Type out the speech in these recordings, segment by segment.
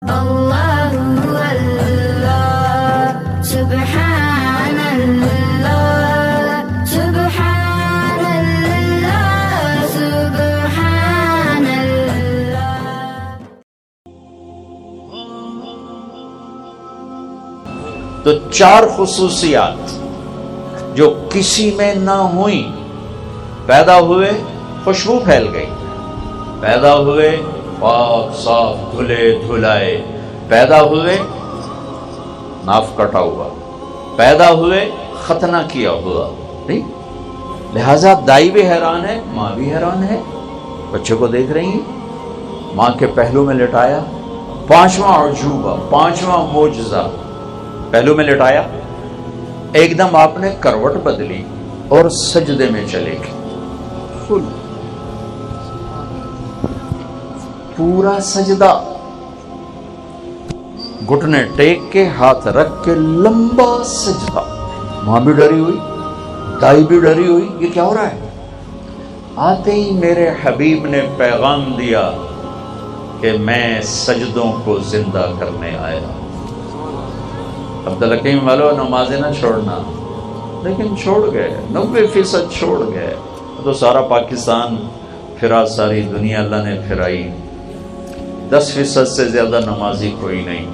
اللہ اللہ سبحان اللہ سبحان اللہ سبحان اللہ۔ تو چار خصوصیات جو کسی میں نہ ہوئیں، پیدا ہوئے خوشبو پھیل گئی، پیدا ہوئے پاک صاف دھلے دھلائے، پیدا ہوئے ناف کٹا ہوا، پیدا ہوئے ختنہ کیا ہوا، نہیں؟ لہذا دائی بھی حیران ہے، ماں بھی حیران ہے، بچے کو دیکھ رہی ہیں، ماں کے پہلو میں لٹایا، پانچواں عجوبہ، پانچواں معجزہ پہلو میں لٹایا، ایک دم آپ نے کروٹ بدلی اور سجدے میں چلے گئے، پورا سجدہ، گھٹنے ٹیک کے ہاتھ رکھ کے لمبا سجدہ۔ ماں بھی ڈری ہوئی، دائی بھی ڈری ہوئی، یہ کیا ہو رہا ہے؟ آتے ہی میرے حبیب نے پیغام دیا کہ میں سجدوں کو زندہ کرنے آیا۔ عبدالحکیم والو نمازیں نہ چھوڑنا، لیکن چھوڑ گئے، 90% چھوڑ گئے۔ تو سارا پاکستان پھرا، ساری دنیا اللہ نے پھرائی، 10% سے زیادہ نمازی کوئی نہیں۔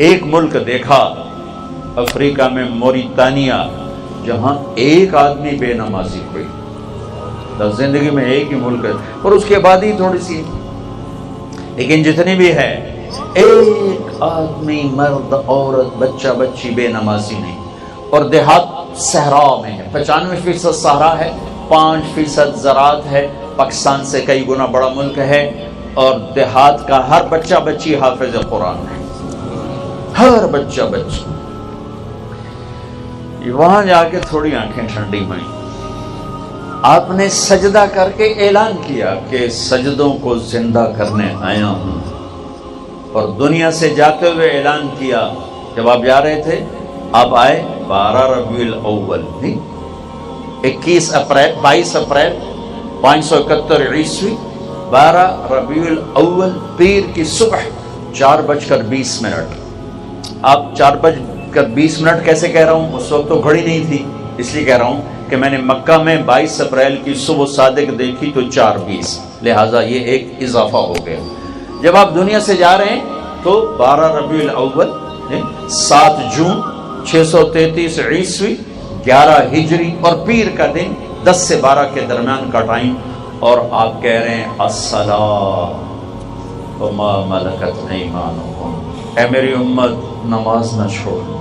ایک ملک دیکھا افریقہ میں، موریتانیہ، جہاں ایک آدمی بے نمازی کوئی، زندگی میں ایک ہی ملک ہے، اور اس کے بعد ہی تھوڑی سی، لیکن جتنی بھی ہے ایک آدمی، مرد عورت بچہ بچی بے نمازی نہیں۔ اور دیہات صحرا میں ہے، 95% صحرا ہے، 5% زراعت ہے، پاکستان سے کئی گنا بڑا ملک ہے، اور دیہات کا ہر بچہ بچی حافظ قرآن ہے، ہر بچہ بچی۔ وہاں جا کے تھوڑی آنکھیں ٹھنڈی ہوئیں، آپ نے سجدہ کر کے اعلان کیا کہ سجدوں کو زندہ کرنے آیا ہوں، اور دنیا سے جاتے ہوئے اعلان کیا، جب آپ جا رہے تھے آپ آئے 12 ربیع الاول، نہیں 22 اپریل 571 عیسوی، 12 ربیع الاول پیر کی صبح 4:20۔ آپ 4:20 کیسے کہہ رہا ہوں؟ اس وقت تو گھڑی نہیں تھی، اس لیے کہہ رہا ہوں کہ میں نے مکہ میں 22 اپریل کی صبح صادق دیکھی تو 4:20، لہٰذا یہ ایک اضافہ ہو گیا۔ جب آپ دنیا سے جا رہے ہیں تو 12 ربیع الاول 7 جون 633 عیسوی 11 ہجری، اور پیر کا دن 10 سے 12 کے درمیان کا ٹائم، اور آپ کہہ رہے ہیں الصلاۃ وما ملکت ایمانکم، اے میری امت نماز نہ چھوڑنا،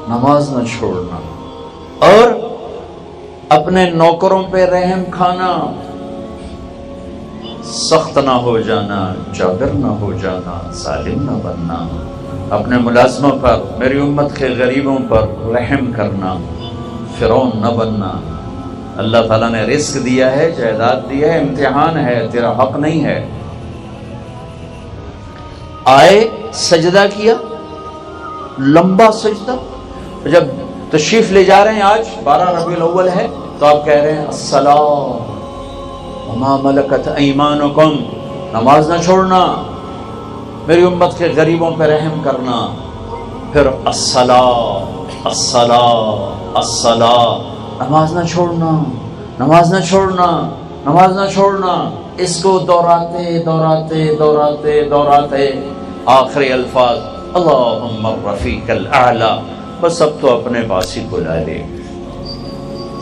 نماز نہ چھوڑنا، اور اپنے نوکروں پہ رحم کھانا، سخت نہ ہو جانا، جابر نہ ہو جانا، ظالم نہ بننا، اپنے ملازموں پر، میری امت کے غریبوں پر رحم کرنا، فرعون نہ بننا۔ اللہ تعالیٰ نے رزق دیا ہے، جائیداد دیا ہے، امتحان ہے، تیرا حق نہیں ہے۔ آئے سجدہ کیا، لمبا سجدہ۔ جب تشریف لے جا رہے ہیں، آج 12 ربیع الاول ہے، تو آپ کہہ رہے ہیں الصلاۃ وما ملکت ایمانکم، نماز نہ چھوڑنا، میری امت کے غریبوں پہ رحم کرنا، پھر الصلاۃ الصلاۃ الصلاۃ، نماز نہ چھوڑنا، نماز نہ چھوڑنا، نماز نہ چھوڑنا۔ اس کو دہراتے دہراتے دہراتے دہراتے آخری الفاظ اللہم الرفیق الاعلی، بس اب تو اپنے پاس ہی بلا لے۔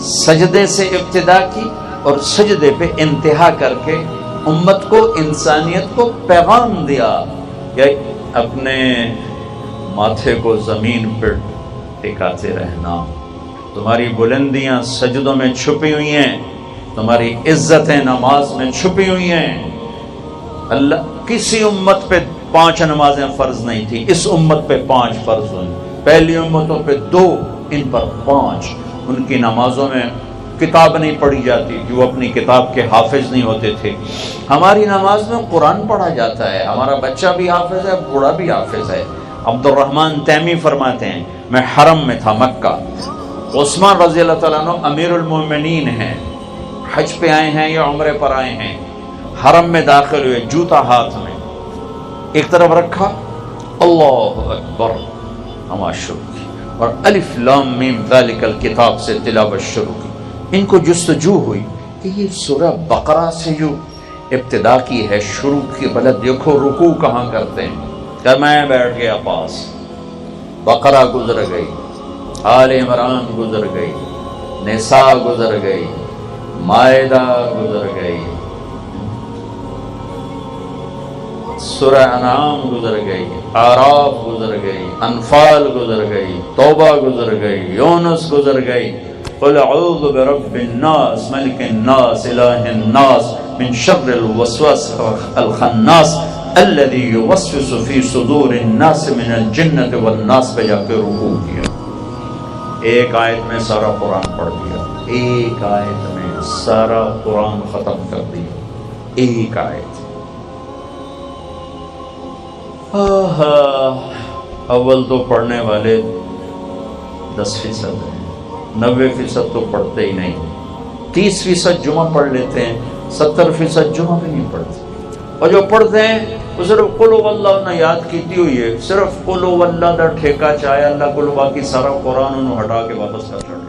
سجدے سے ابتدا کی اور سجدے پہ انتہا کر کے امت کو، انسانیت کو پیغام دیا کہ اپنے ماتھے کو زمین پر ٹکاتے رہنا، تمہاری بلندیاں سجدوں میں چھپی ہوئی ہیں، تمہاری عزتیں نماز میں چھپی ہوئی ہیں۔ اللہ کسی امت پہ 5 نمازیں فرض نہیں تھی، اس امت پہ 5 فرض ہوئی، پہلی امتوں پہ 2، ان پر 5۔ ان کی نمازوں میں کتاب نہیں پڑھی جاتی کہ وہ اپنی کتاب کے حافظ نہیں ہوتے تھے۔ ہماری نماز میں قرآن پڑھا جاتا ہے، ہمارا بچہ بھی حافظ ہے، بوڑھا بھی حافظ ہے۔ عبد الرحمن تیمی فرماتے ہیں میں حرم میں تھا مکہ، عثمان رضی اللہ تعالیٰ عنہ امیر المومنین ہیں، حج پہ آئے ہیں یا عمرے پر آئے ہیں، حرم میں داخل ہوئے، جوتا ہاتھ میں ایک طرف رکھا، اللہ اکبر نماز شروع کی، اور الف لام میم ذالک الکتاب سے تلاوت شروع کی۔ ان کو جستجو ہوئی کہ یہ سورہ بقرہ سے جو ابتدا کی ہے، شروع کی، بلد دیکھو رکوع کہاں کرتے ہیں، کہ میں بیٹھ گیا پاس، بقرہ گزر گئی، آل عمران گزر گئی، نساء گزر گئی، مائدہ گزر گئی، سورہ انعام گزر گئی، اعراف گزر گئی، انفال گزر گئی، توبہ گزر گئی، یونس گزر گئی، قل اعوذ برب الناس ملک الناس الہ الناس من شر الوسواس الخناس الذي يوسوس في صدور الناس من الجنة والناس پہ جا کے رکوع کیا۔ ایک آیت میں سارا قرآن پڑھ دیا، ایک آیت میں سارا قرآن ختم کر دیا، ایک آیت۔ اول تو پڑھنے والے 10% ہیں، 90% تو پڑھتے ہی نہیں، 30% جمعہ پڑھ لیتے ہیں، 70% جمعہ بھی نہیں پڑھتے، اور جو پڑھتے ہیں وہ صرف قل هو اللہ نے یاد کیتی ہوئی ہے، صرف قل هو اللہ دا ٹھیکہ چاہے اللہ کو، باقی سارا قرآن انہوں ہٹا کے واپس کر چھوڑا۔